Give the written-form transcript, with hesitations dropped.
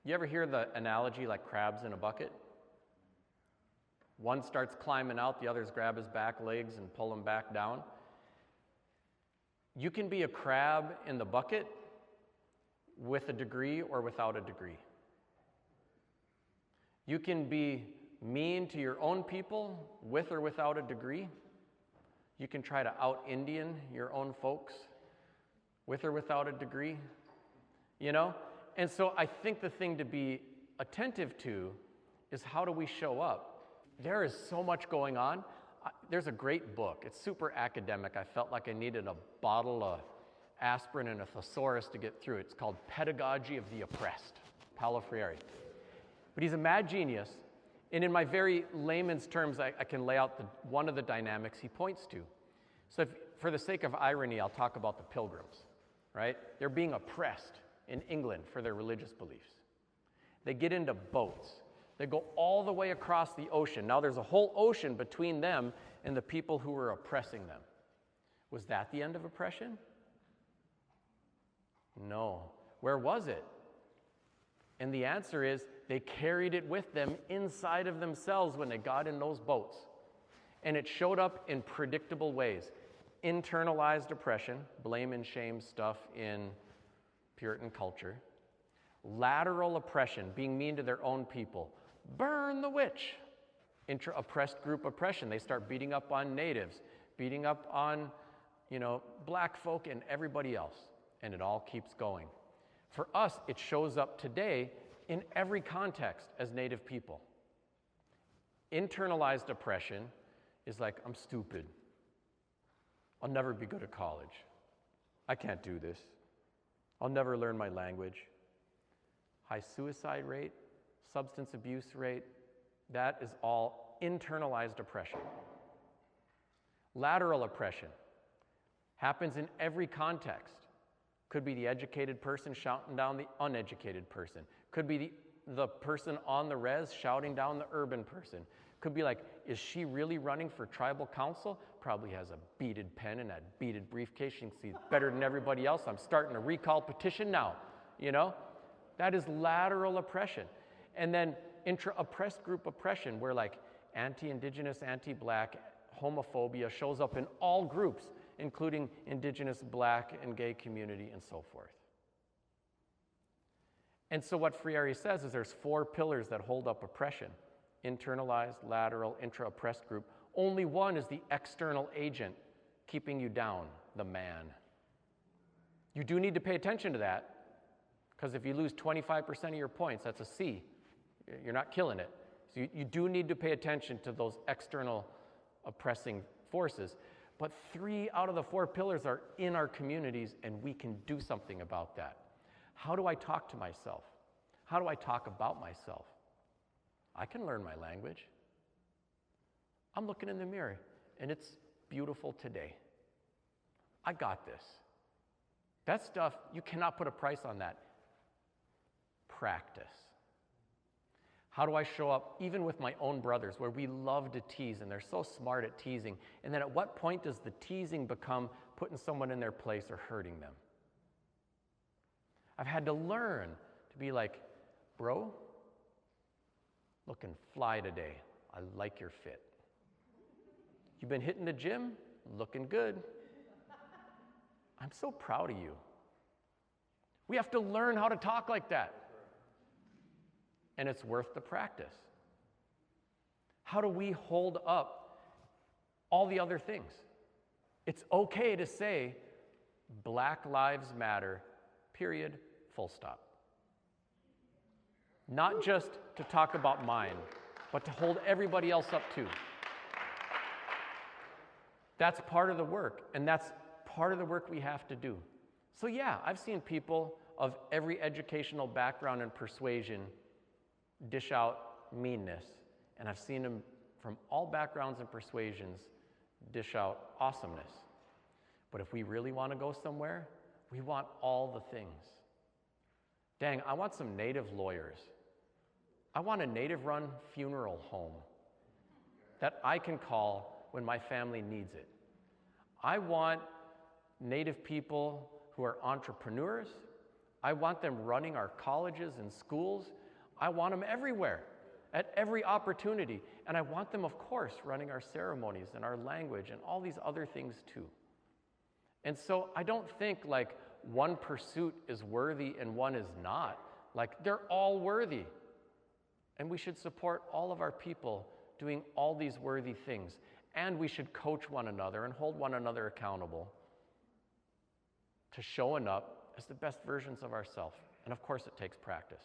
You ever hear the analogy like crabs in a bucket? One starts climbing out, the others grab his back legs and pull him back down. You can be a crab in the bucket with a degree or without a degree. You can be mean to your own people with or without a degree. You can try to out-Indian your own folks with or without a degree, you know? And so I think the thing to be attentive to is how do we show up? There is so much going on. There's a great book. It's super academic. I felt like I needed a bottle of aspirin and a thesaurus to get through it. It's called Pedagogy of the Oppressed, Paulo Freire. But he's a mad genius, and in my very layman's terms, I can lay out one of the dynamics he points to. So for the sake of irony, I'll talk about the Pilgrims, right? They're being oppressed in England for their religious beliefs. They get into boats. They go all the way across the ocean. Now there's a whole ocean between them and the people who were oppressing them. Was that the end of oppression? No. Where was it? And the answer is they carried it with them inside of themselves when they got in those boats. And it showed up in predictable ways. Internalized oppression, blame and shame stuff in Puritan culture. Lateral oppression, being mean to their own people. Burn the witch. Intra-oppressed group oppression. They start beating up on natives, beating up on, black folk and everybody else. And it all keeps going. For us, it shows up today in every context as Native people. Internalized oppression is like, I'm stupid. I'll never be good at college. I can't do this. I'll never learn my language. High suicide rate, substance abuse rate, that is all internalized oppression. Lateral oppression happens in every context. Could be the educated person shouting down the uneducated person. Could be the person on the res shouting down the urban person. Could be like, is she really running for tribal council? Probably has a beaded pen and that beaded briefcase. She can see better than everybody else. I'm starting a recall petition now, That is lateral oppression. And then intra-oppressed group oppression, where like anti-Indigenous, anti-Black, homophobia shows up in all groups, including Indigenous, Black, and gay community, and so forth. And so what Freire says is there's 4 pillars that hold up oppression. Internalized, lateral, intra-oppressed group. Only one is the external agent keeping you down, the man. You do need to pay attention to that, because if you lose 25% of your points, that's a C. You're not killing it. So you do need to pay attention to those external oppressing forces. But 3 out of the 4 pillars are in our communities, and we can do something about that. How do I talk to myself? How do I talk about myself? I can learn my language. I'm looking in the mirror, and it's beautiful today. I got this. That stuff, you cannot put a price on that. Practice. How do I show up even with my own brothers, where we love to tease and they're so smart at teasing? And then at what point does the teasing become putting someone in their place or hurting them? I've had to learn to be like, bro, looking fly today. I like your fit. You've been hitting the gym? Looking good. I'm so proud of you. We have to learn how to talk like that. And it's worth the practice. How do we hold up all the other things? It's okay to say, Black Lives Matter, period, full stop. Not just to talk about mine, but to hold everybody else up too. That's part of the work, and that's part of the work we have to do. So yeah, I've seen people of every educational background and persuasion dish out meanness, and I've seen them from all backgrounds and persuasions dish out awesomeness. But if we really want to go somewhere, we want all the things. Dang, I want some Native lawyers. I want a Native-run funeral home that I can call when my family needs it. I want Native people who are entrepreneurs. I want them running our colleges and schools. I want them everywhere, at every opportunity. And I want them, of course, running our ceremonies and our language and all these other things too. And so I don't think like one pursuit is worthy and one is not. Like they're all worthy. And we should support all of our people doing all these worthy things. And we should coach one another and hold one another accountable to showing up as the best versions of ourselves. And of course, it takes practice.